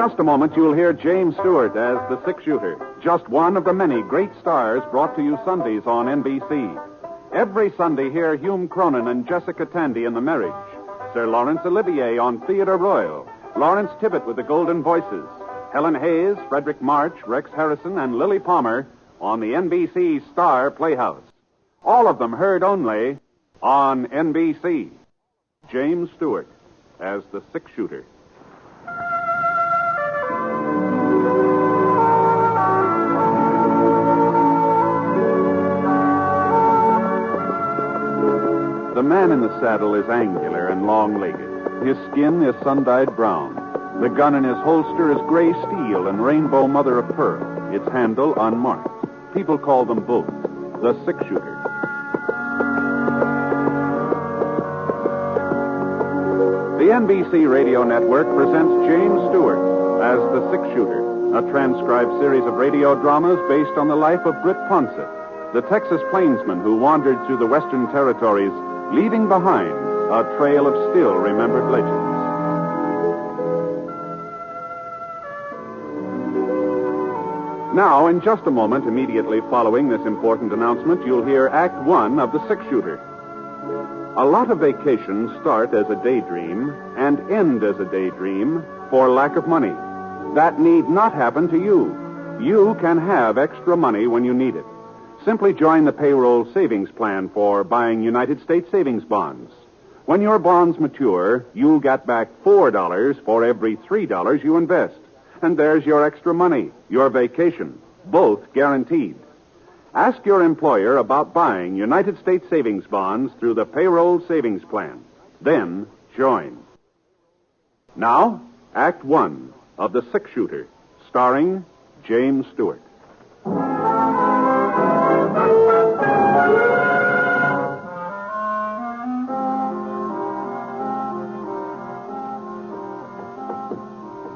just a moment, you'll hear James Stewart as the six-shooter, just one of the many great stars brought to you Sundays on NBC. Every Sunday, hear Hume Cronin and Jessica Tandy in The Marriage, Sir Laurence Olivier on Theatre Royal, Lawrence Tibbett with the Golden Voices, Helen Hayes, Frederick March, Rex Harrison, and Lily Palmer on the NBC Star Playhouse. All of them heard only on NBC. James Stewart as the six-shooter. The man in the saddle is angular and long-legged. His skin is sun-dyed brown. The gun in his holster is gray steel and rainbow mother of pearl, its handle unmarked. People call them both the six-shooter. The NBC Radio Network presents James Stewart as the six-shooter, a transcribed series of radio dramas based on the life of Britt Ponset, the Texas plainsman who wandered through the Western Territories, leaving behind a trail of still-remembered legends. Now, in just a moment, immediately following this important announcement, you'll hear Act One of The Six-Shooter. A lot of vacations start as a daydream and end as a daydream for lack of money. That need not happen to you. You can have extra money when you need it. Simply join the payroll savings plan for buying United States savings bonds. When your bonds mature, you'll get back $4 for every $3 you invest. And there's your extra money, your vacation, both guaranteed. Ask your employer about buying United States savings bonds through the payroll savings plan. Then join. Now, Act One of The Six-Shooter, starring James Stewart.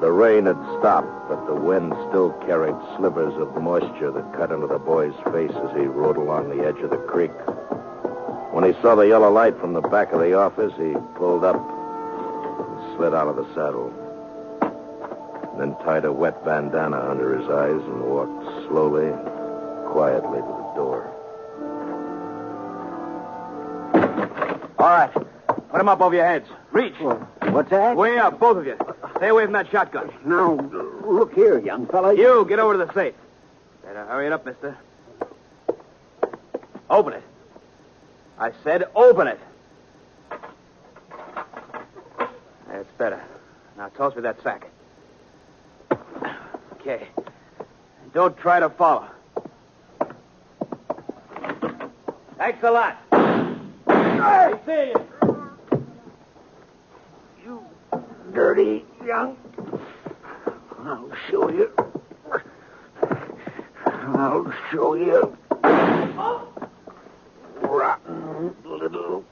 The rain had stopped, but the wind still carried slivers of moisture that cut into the boy's face as he rode along the edge of the creek. When he saw the yellow light from the back of the office, he pulled up and slid out of the saddle. Then tied a wet bandana under his eyes and walked slowly, quietly to the door. All right. Put them up over your heads. Reach. What's that? Way up, both of you. Stay away from that shotgun. Now, look here, young fella. You, get over to the safe. Better hurry it up, mister. Open it. I said open it. That's better. Now toss me that sack. Okay. Don't try to follow. Thanks a lot. I see you. You dirty young. I'll show you. I'll show you. Rotten little...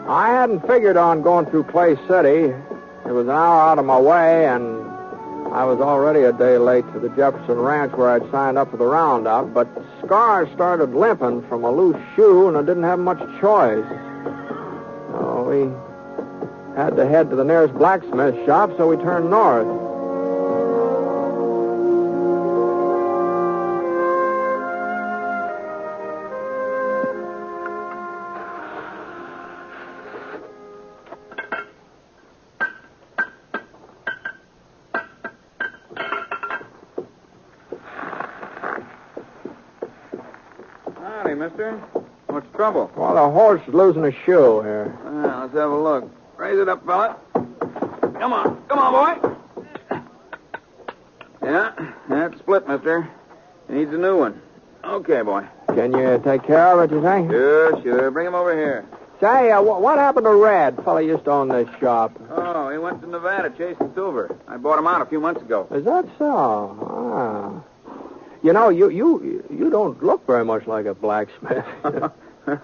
I hadn't figured on going through Clay City. It was an hour out of my way, and I was already a day late to the Jefferson Ranch where I'd signed up for the roundup, but Scar started limping from a loose shoe, and I didn't have much choice. So we had to head to the nearest blacksmith shop, so we turned north. Howdy, mister. What's the trouble? Well, the horse is losing a shoe here. Well, let's have a look. Raise it up, fella. Come on, boy. Yeah, that's split, mister. He needs a new one. Okay, boy. Can you take care of it, you think? Sure. Bring him over here. Say, what happened to Red? Fella used to own this shop. Oh, he went to Nevada chasing silver. I bought him out a few months ago. Is that so? You know, you don't look very much like a blacksmith.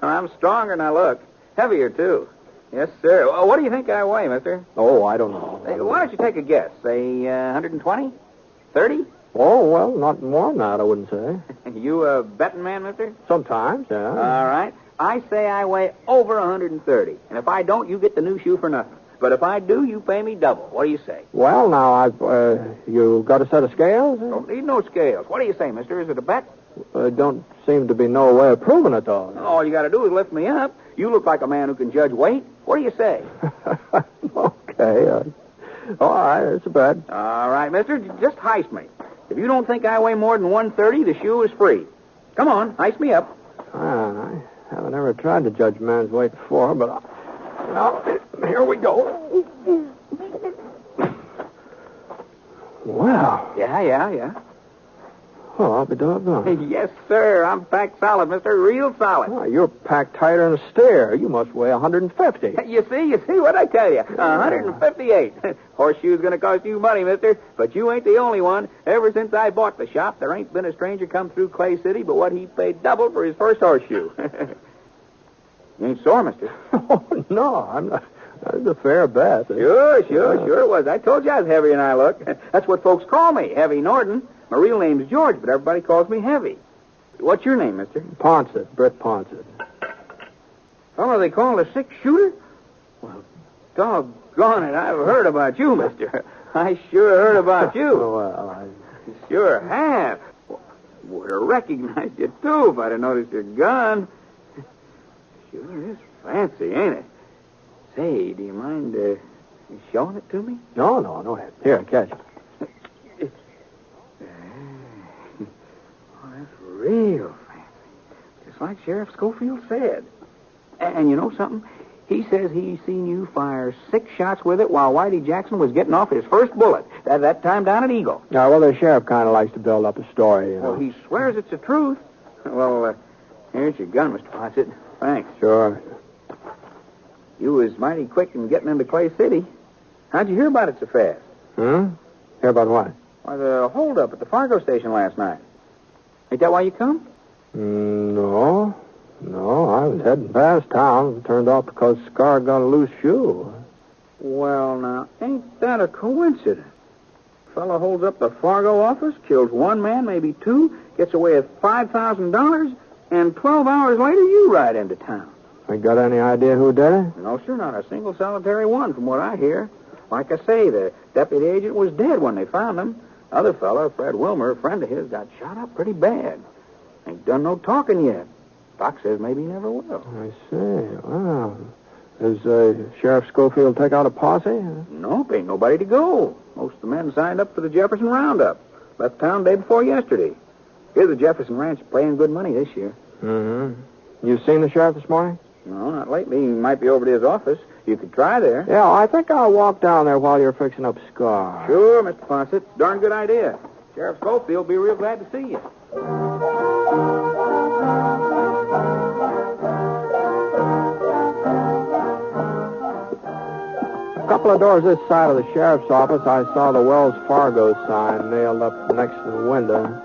I'm stronger than I look. Heavier, too. Yes, sir. Well, what do you think I weigh, mister? Oh, I don't know. Hey, why don't you take a guess? Say 120? 30? Oh, well, not more than that, I wouldn't say. You a betting man, mister? Sometimes, yeah. All right. I say I weigh over 130. And if I don't, you get the new shoe for nothing. But if I do, you pay me double. What do you say? Well, now, you got a set of scales? Don't need no scales. What do you say, mister? Is it a bet? Don't seem to be no way of proving it, though. All you got to do is lift me up. You look like a man who can judge weight. What do you say? Okay. All right, it's a bet. All right, mister. Just heist me. If you don't think I weigh more than 130, the shoe is free. Come on, heist me up. I haven't ever tried to judge man's weight before, but... Well, here we go. Wow. Yeah. Well, I'll be doggone. Yes, sir. I'm packed solid, mister. Real solid. Oh, you're packed tighter than a steer. You must weigh 150. You see what I tell you? 158. Horseshoe's going to cost you money, mister. But you ain't the only one. Ever since I bought the shop, there ain't been a stranger come through Clay City but what he paid double for his first horseshoe. You ain't sore, mister? Oh, no, I'm not. That's a fair bet. Sure it was. I told you I was heavier than I look. That's what folks call me, Heavy Norton. My real name's George, but everybody calls me Heavy. What's your name, mister? Ponset, Britt Ponset. Oh, they call a six-shooter? Well, doggone it, I've heard about you, mister. I sure heard about you. Well, I sure have. Would have recognized you, too, if I'd have noticed your gun. Sure is fancy, ain't it? Say, do you mind showing it to me? No. Here, catch it. Oh, that's real fancy. Just like Sheriff Scofield said. And you know something? He says he's seen you fire 6 shots with it while Whitey Jackson was getting off his first bullet. That time down at Eagle. Yeah, well, the sheriff kind of likes to build up a story, you know. Well, he swears it's the truth. Well, here's your gun, Mr. Ponset. Thanks. Sure. You was mighty quick in getting into Clay City. How'd you hear about it so fast? Hear about what? Why, the holdup at the Fargo station last night. Ain't that why you come? No, I was heading past town. Turned off because Scar got a loose shoe. Well, now, ain't that a coincidence? Fellow holds up the Fargo office, kills one man, maybe 2, gets away with $5,000, and 12 hours later you ride into town. You got any idea who did it? No, sir, not a single solitary one from what I hear. Like I say, the deputy agent was dead when they found him. Other fellow, Fred Wilmer, a friend of his, got shot up pretty bad. Ain't done no talking yet. Doc says maybe he never will. I see. Wow. Does Sheriff Scofield take out a posse? Nope, ain't nobody to go. Most of the men signed up for the Jefferson Roundup. Left town day before yesterday. Here's the Jefferson Ranch paying good money this year. Mm-hmm. You seen the sheriff this morning? No, not lately. He might be over to his office. You could try there. Yeah, I think I'll walk down there while you're fixing up Scar. Sure, Mr. Ponset. Darn good idea. Sheriff Scofield will be real glad to see you. A couple of doors this side of the sheriff's office, I saw the Wells Fargo sign nailed up next to the window.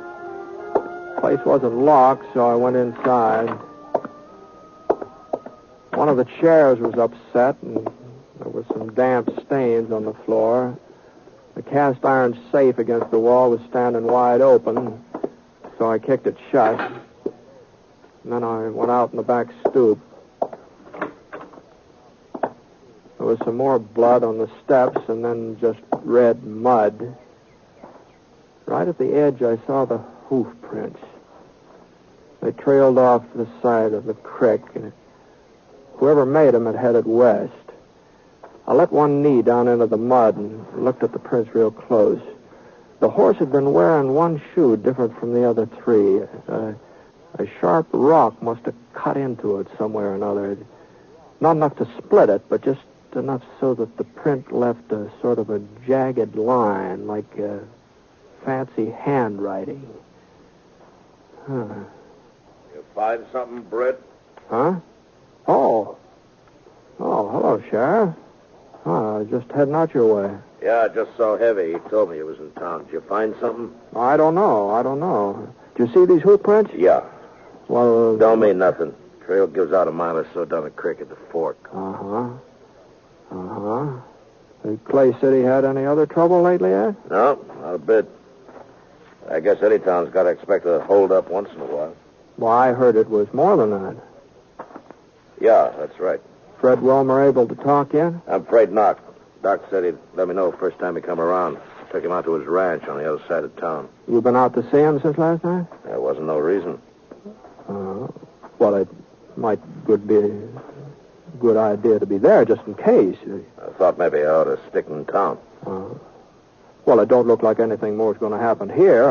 The place wasn't locked, so I went inside. One of the chairs was upset, and there were some damp stains on the floor. The cast iron safe against the wall was standing wide open, so I kicked it shut. And then I went out in the back stoop. There was some more blood on the steps, and then just red mud. Right at the edge, I saw the hoof prints. They trailed off the side of the creek, and whoever made them had headed west. I let one knee down into the mud and looked at the prints real close. The horse had been wearing one shoe different from the other 3. A sharp rock must have cut into it somewhere or another. Not enough to split it, but just enough so that the print left a sort of a jagged line, like fancy handwriting. You find something, Britt? Huh? Oh, hello, Sheriff. I was just heading out your way. Yeah, I just saw Heavy. He told me he was in town. Did you find something? I don't know. Did you see these hoof prints? Yeah. Well... Don't mean nothing. Trail gives out a mile or so down the creek at the fork. Uh-huh. Uh-huh. Has Clay City had any other trouble lately, Ed? No, not a bit. I guess any town's got to expect a hold-up once in a while. Well, I heard it was more than that. Yeah, that's right. Fred Wilmer able to talk yet? I'm afraid not. Doc said he'd let me know the first time he come around. Took him out to his ranch on the other side of town. You been out to see him since last night? There wasn't no reason. Well, it might be a good idea to be there just in case. I thought maybe I ought to stick in town. Well, it don't look like anything more is going to happen here.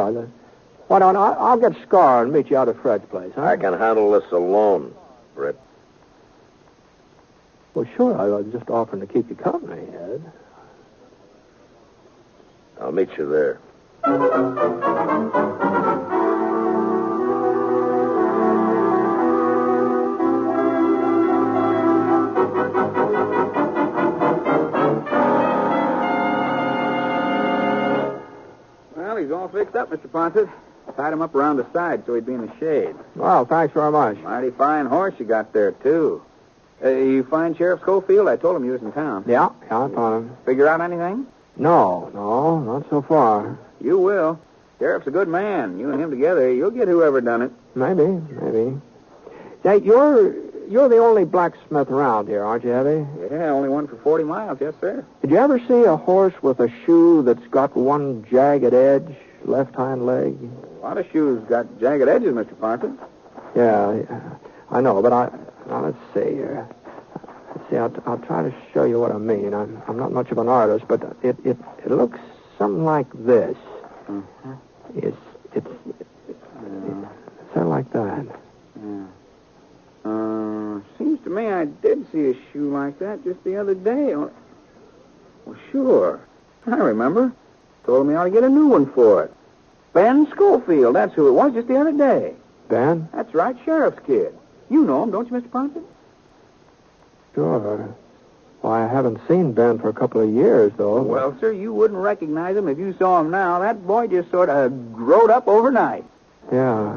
Why don't I'll get Scar and meet you out at Fred's place, huh? I can handle this alone, Britt. Well, sure. I was just offering to keep you company, Ed. I'll meet you there. Well, he's all fixed up, Mr. Ponset. Tied him up around the side so he'd be in the shade. Well, thanks very much. Mighty fine horse you got there, too. You find Sheriff Scofield? I told him you was in town. Yeah, I found him. Figure out anything? No, not so far. You will. Sheriff's a good man. You and him together, you'll get whoever done it. Maybe. Say, you're the only blacksmith around here, aren't you, Heavy? Yeah, only one for 40 miles, yes, sir. Did you ever see a horse with a shoe that's got one jagged edge, left hind leg? A lot of shoes got jagged edges, Mr. Ponset. Yeah, I know, but now let's see here. Let's see, I'll try to show you what I mean. I'm not much of an artist, but it looks something like this. Mm-hmm. It's sort of like that. Yeah. Seems to me I did see a shoe like that just the other day. Well, sure. I remember. Told me I ought to get a new one for it. Ben Scofield, that's who it was, just the other day. Ben? That's right, sheriff's kid. You know him, don't you, Mr. Ponset? Sure. Well, I haven't seen Ben for a couple of years, though. Well, sir, you wouldn't recognize him if you saw him now. That boy just sort of growed up overnight. Yeah.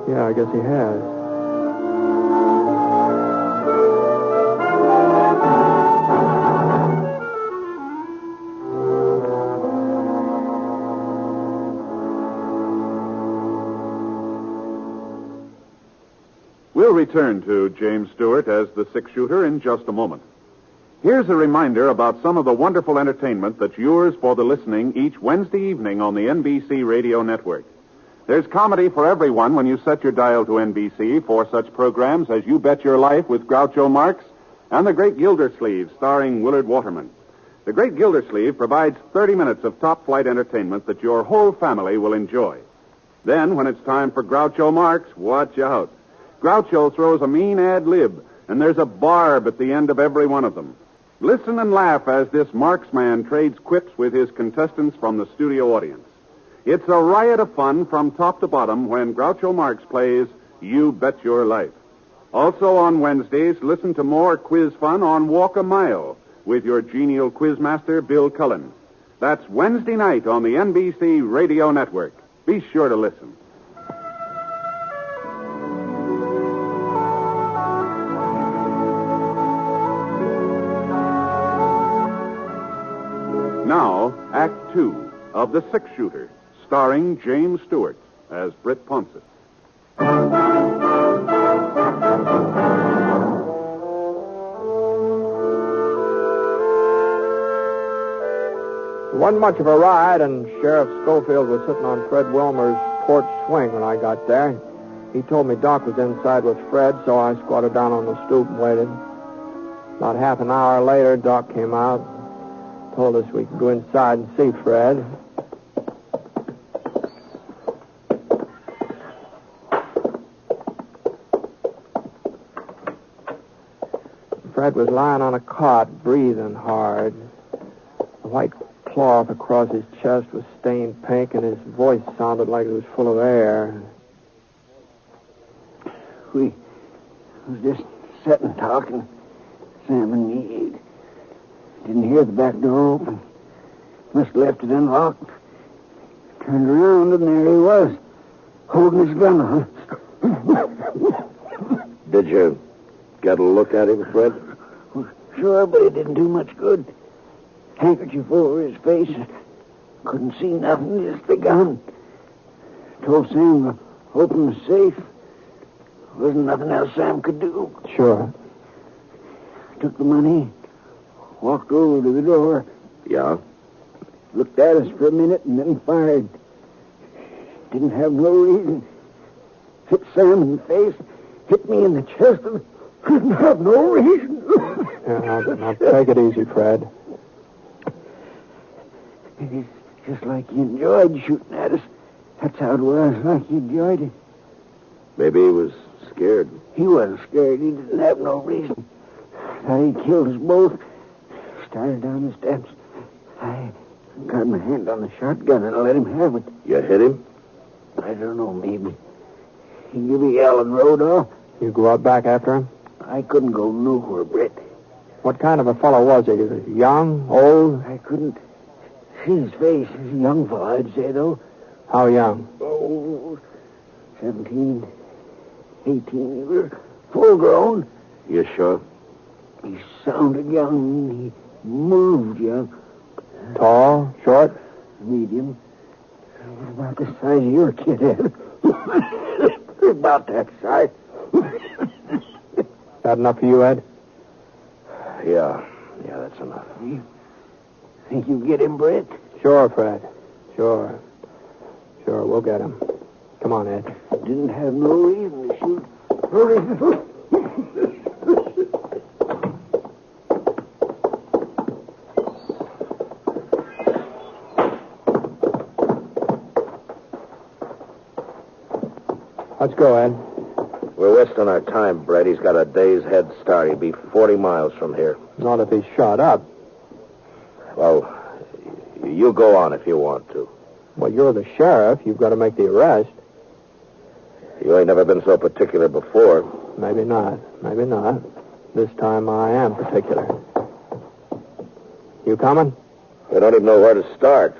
Yeah, I guess he has. We'll return to James Stewart as the six-shooter in just a moment. Here's a reminder about some of the wonderful entertainment that's yours for the listening each Wednesday evening on the NBC Radio Network. There's comedy for everyone when you set your dial to NBC for such programs as You Bet Your Life with Groucho Marx and The Great Gildersleeve starring Willard Waterman. The Great Gildersleeve provides 30 minutes of top-flight entertainment that your whole family will enjoy. Then, when it's time for Groucho Marx, watch out. Groucho throws a mean ad lib, and there's a barb at the end of every one of them. Listen and laugh as this Marksman trades quips with his contestants from the studio audience. It's a riot of fun from top to bottom when Groucho Marx plays You Bet Your Life. Also on Wednesdays, listen to more quiz fun on Walk a Mile with your genial quizmaster, Bill Cullen. That's Wednesday night on the NBC Radio Network. Be sure to listen. Now, Act 2 of The Six-Shooter, starring James Stewart as Britt Ponset. It wasn't much of a ride, and Sheriff Scofield was sitting on Fred Wilmer's porch swing when I got there. He told me Doc was inside with Fred, so I squatted down on the stoop and waited. About half an hour later, Doc came out. Told us we could go inside and see Fred. Fred was lying on a cot, breathing hard. The white cloth across his chest was stained pink, and his voice sounded like it was full of air. We was just sitting talking, Sam and me. Didn't hear the back door open. Must have left it unlocked. Turned around, and there he was, holding his gun on. Did you get a look at him, Fred? Sure, but it didn't do much good. Handkerchief over his face. Couldn't see nothing, just the gun. Told Sam to open the safe. Wasn't nothing else Sam could do. Sure. Took the money, walked over to the door, Yeah? looked at us for a minute, and then fired. Didn't have no reason. Hit Sam in the face, hit me in the chest, and didn't have no reason. Now take it easy, Fred. It's just like he enjoyed shooting at us. That's how it was, like he enjoyed it. Maybe he was scared. He wasn't scared. He didn't have no reason. Thought he killed us both. Started down the steps. I got my hand on the shotgun and let him have it. You hit him? I don't know, maybe. He gave a yell and rode off. You go out back after him? I couldn't go nowhere, Britt. What kind of a fellow was he? Young? Old? I couldn't see his face. He's a young fellow, I'd say, though. How young? Oh, 17, 18. He was full grown. You sure? He sounded young. He moved young. Tall? Short? Medium. About the size of your kid, Ed. About that size. That enough for you, Ed? Yeah, that's enough. Think you get him, Britt? Sure, Fred. Sure, we'll get him. Come on, Ed. Didn't have no reason to shoot. Hurry. Let's go, Ed. We're wasting our time, Brett. He's got a day's head start. He'll be 40 miles from here. Not if he's shot up. Well, you go on if you want to. Well, you're the sheriff. You've got to make the arrest. You ain't never been so particular before. Maybe not. This time I am particular. You coming? We don't even know where to start.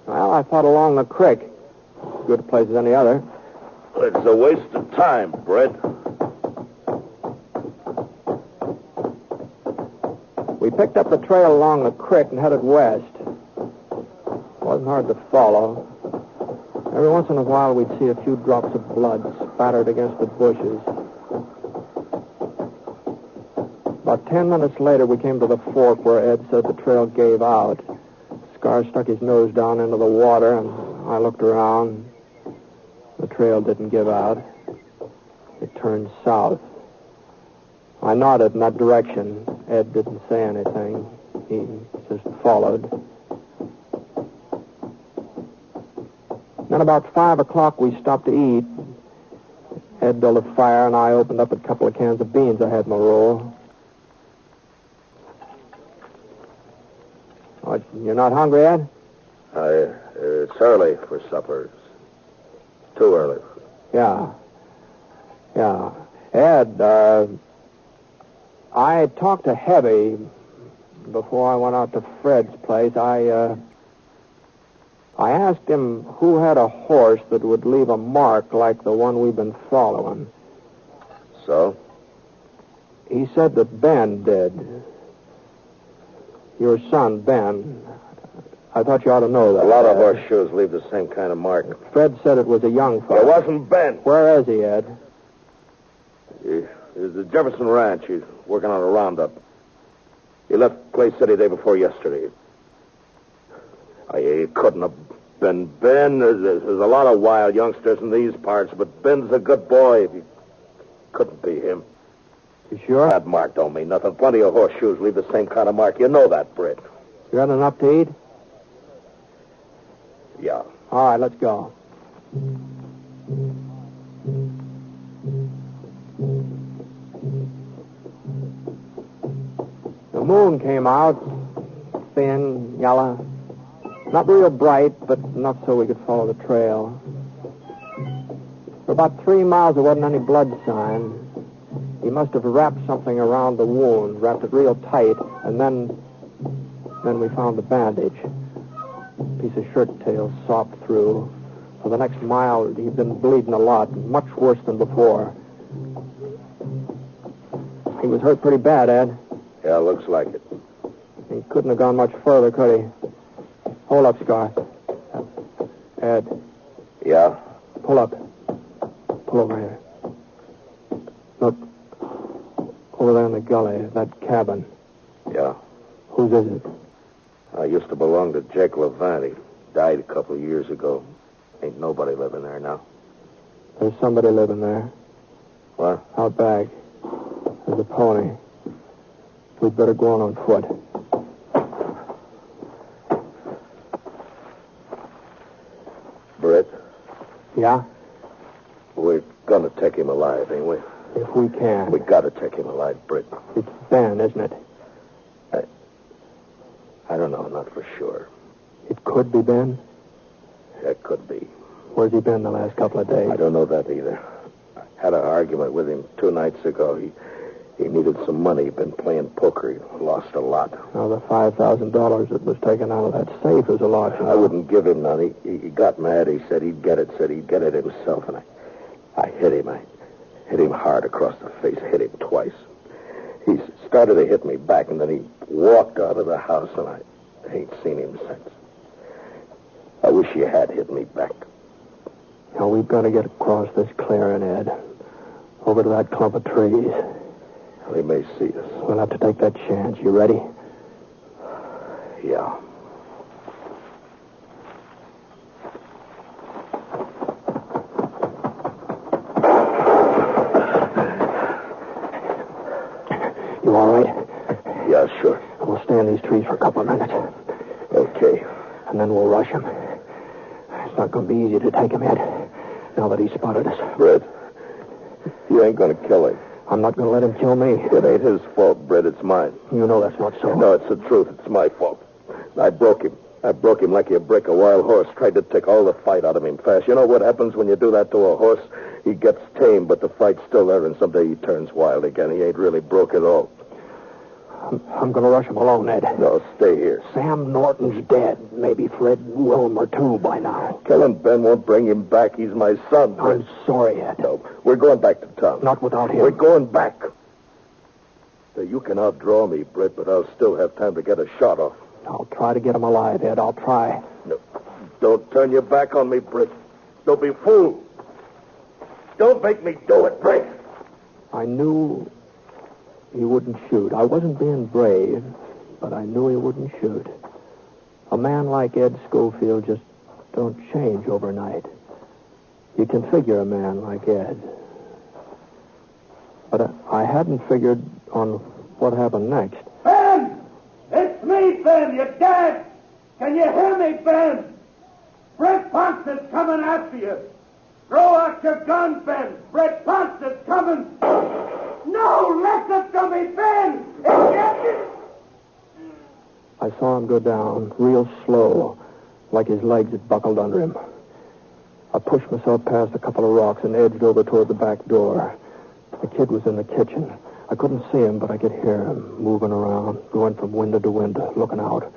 Well, I thought along the creek. Good place as any other. It's a waste of time, Brett. We picked up the trail along the creek and headed west. Wasn't hard to follow. Every once in a while, we'd see a few drops of blood spattered against the bushes. About 10 minutes later, we came to the fork where Ed said the trail gave out. Scar stuck his nose down into the water, and I looked around. The trail didn't give out. It turned south. I nodded in that direction. Ed didn't say anything. He just followed. Then about 5 o'clock, we stopped to eat. Ed built a fire, and I opened up a couple of cans of beans I had in my roll. Oh, you're not hungry, Ed? It's early for supper. It's too early. Yeah. Ed, I talked to Heavy before I went out to Fred's place. I asked him who had a horse that would leave a mark like the one we've been following. So? He said that Ben did. Your son, Ben. I thought you ought to know that. A lot of horseshoes leave the same kind of mark. Fred said it was a young fellow. It wasn't Ben. Where is he, Ed? He's at the Jefferson Ranch. He's working on a roundup. He left Clay City day before yesterday. He couldn't have been Ben. There's a lot of wild youngsters in these parts, but Ben's a good boy. He couldn't be him. You sure? That mark don't mean nothing. Plenty of horseshoes leave the same kind of mark. You know that, Britt. You got enough to eat? Yeah. All right, let's go. The moon came out, thin, yellow. Not real bright, but enough so we could follow the trail. For about 3 miles, there wasn't any blood sign. He must have wrapped something around the wound, wrapped it real tight, and then we found the bandage. A piece of shirt tail sopped through. For the next mile, he'd been bleeding a lot, much worse than before. He was hurt pretty bad, Ed. Yeah, looks like it. He couldn't have gone much further, could he? Hold up, Scar. Ed. Yeah? Pull up. Pull over here. Look. Over there in the gully, that cabin. Yeah. Whose is it? I used to belong to Jake Levant. He died a couple of years ago. Ain't nobody living there now. There's somebody living there. What? Out back. There's a pony. We'd better go on foot. Britt? Yeah? We're gonna take him alive, ain't we? If we can. We gotta take him alive, Britt. It's Ben, isn't it? I don't know, not for sure. It could be Ben? It could be. Where's he been the last couple of days? I don't know that either. I had an argument with him 2 nights ago. He needed some money. He'd been playing poker. He lost a lot. Now, the $5,000 that was taken out of that safe is a lot. I wouldn't give him none. He got mad. He said he'd get it. Said he'd get it himself. And I hit him. I hit him hard across the face. Hit him twice. He started to hit me back, and then he walked out of the house, and I ain't seen him since. I wish he had hit me back. Now, we've got to get across this clearing, Ed. Over to that clump of trees. He may see us. We'll have to take that chance. You ready? Yeah. You all right? Yeah, sure. We'll stay in these trees for a couple of minutes. Okay. And then we'll rush him. It's not going to be easy to take him, Ed, now that he's spotted us. Britt, you ain't going to kill him. I'm not going to let him kill me. It ain't his fault, Britt. It's mine. You know that's not so. No, it's the truth. It's my fault. I broke him. I broke him like you break a wild horse. Tried to take all the fight out of him fast. You know what happens when you do that to a horse? He gets tame, but the fight's still there, and someday he turns wild again. He ain't really broke at all. I'm going to rush him alone, Ed. No, stay here. Sam Norton's dead. Maybe Fred Wilmer, too, by now. Killing Ben won't bring him back. He's my son, Britt. I'm sorry, Ed. No, we're going back to town. Not without him. We're going back. Now, you can outdraw me, Britt, but I'll still have time to get a shot off. I'll try to get him alive, Ed. I'll try. No, don't turn your back on me, Britt. Don't be fooled. Don't make me do it, Britt. I knew he wouldn't shoot. I wasn't being brave, but I knew he wouldn't shoot. A man like Ed Scofield just don't change overnight. You can figure a man like Ed. But I hadn't figured on what happened next. Ben! It's me, Ben! You're dead! Can you hear me, Ben? Britt Ponset's coming after you. Throw out your gun, Ben! Britt Ponset's coming! No! Listen to me, Ben! I saw him go down, real slow, like his legs had buckled under him. I pushed myself past a couple of rocks and edged over toward the back door. The kid was in the kitchen. I couldn't see him, but I could hear him moving around, going from window to window, looking out,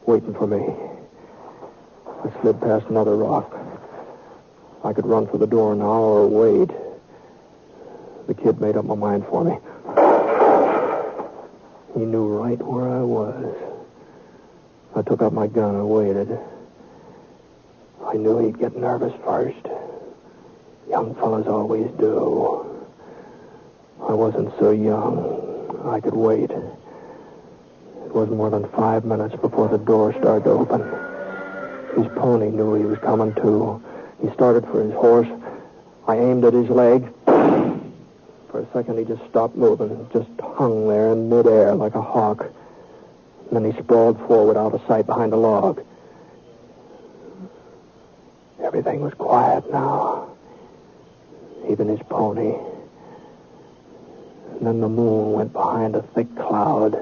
waiting for me. I slid past another rock. I could run for the door now or wait. The kid made up my mind for me. He knew right where I was. I took out my gun and waited. I knew he'd get nervous first. Young fellas always do. I wasn't so young. I could wait. It wasn't more than 5 minutes before the door started to open. His pony knew he was coming, too. He started for his horse. I aimed at his leg. For a second, he just stopped moving, just hung there in midair like a hawk. And then he sprawled forward out of sight behind a log. Everything was quiet now. Even his pony. And then the moon went behind a thick cloud.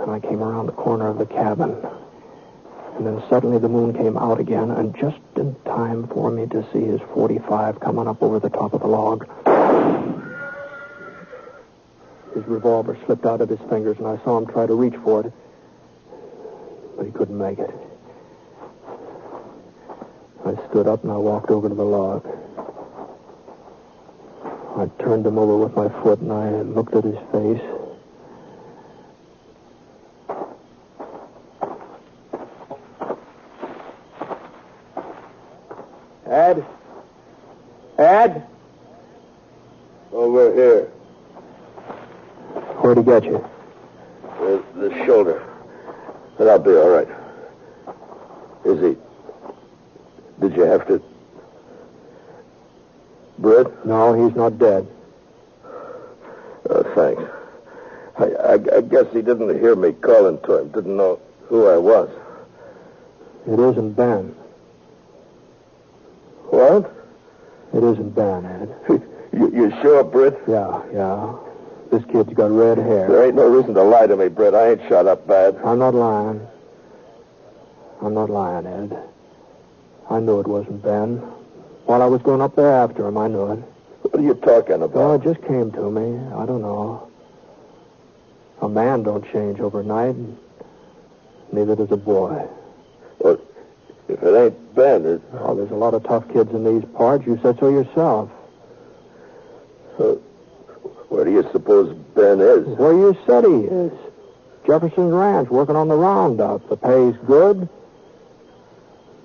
And I came around the corner of the cabin. And then suddenly the moon came out again, and just in time for me to see his .45 coming up over the top of the log. His revolver slipped out of his fingers, and I saw him try to reach for it. But he couldn't make it. I stood up and I walked over to the log. I turned him over with my foot, and I looked at his face. Ed? Ed? Over here. Where'd he get you? The shoulder. But I'll be all right. Is he... Did you have to... Britt? No, he's not dead. Oh, thanks. I guess he didn't hear me calling to him. Didn't know who I was. It isn't Ben. What? It isn't Ben, Ed. You sure, Britt? Yeah. This kid's got red hair. There ain't no reason to lie to me, Britt. I ain't shot up bad. I'm not lying. Ed. I knew it wasn't Ben. While I was going up there after him, I knew it. What are you talking about? Well, it just came to me. I don't know. A man don't change overnight. Neither does a boy. Well, if it ain't Ben, Oh, there's a lot of tough kids in these parts. You said so yourself. Where do you suppose Ben is? Where you said he is. Jefferson's Ranch, working on the roundup. The pay's good.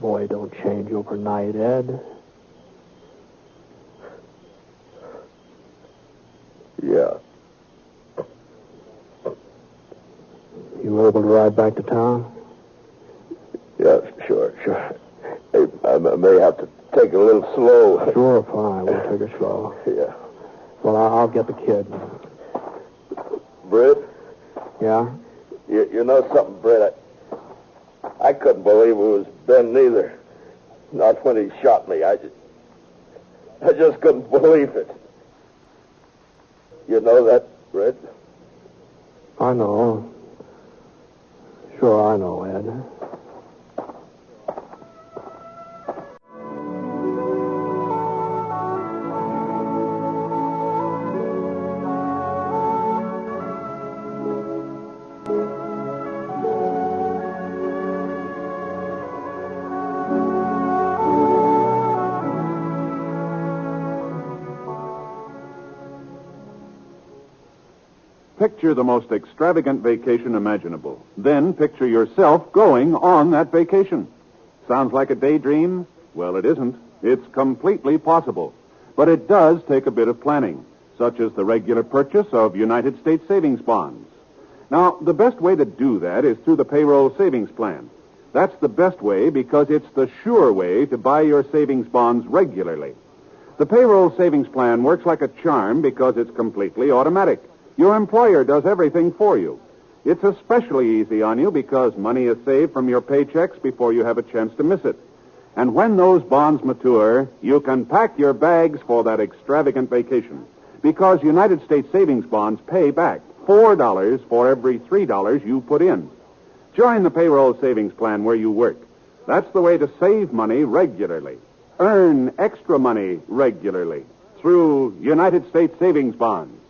Boy, don't change overnight, Ed. Yeah. You able to ride back to town? Yeah, sure. Hey, I may have to take it a little slow. Sure, fine. We'll take it slow. Yeah. Well, I'll get the kid. Britt? Yeah? You know something, Britt? I couldn't believe it was Ben neither. Not when he shot me. I just couldn't believe it. You know that, Britt? I know. Sure, I know, Ed. Picture the most extravagant vacation imaginable. Then picture yourself going on that vacation. Sounds like a daydream? Well, it isn't. It's completely possible. But it does take a bit of planning, such as the regular purchase of United States savings bonds. Now, the best way to do that is through the payroll savings plan. That's the best way because it's the sure way to buy your savings bonds regularly. The payroll savings plan works like a charm because it's completely automatic. Your employer does everything for you. It's especially easy on you because money is saved from your paychecks before you have a chance to miss it. And when those bonds mature, you can pack your bags for that extravagant vacation because United States savings bonds pay back $4 for every $3 you put in. Join the payroll savings plan where you work. That's the way to save money regularly. Earn extra money regularly through United States savings bonds.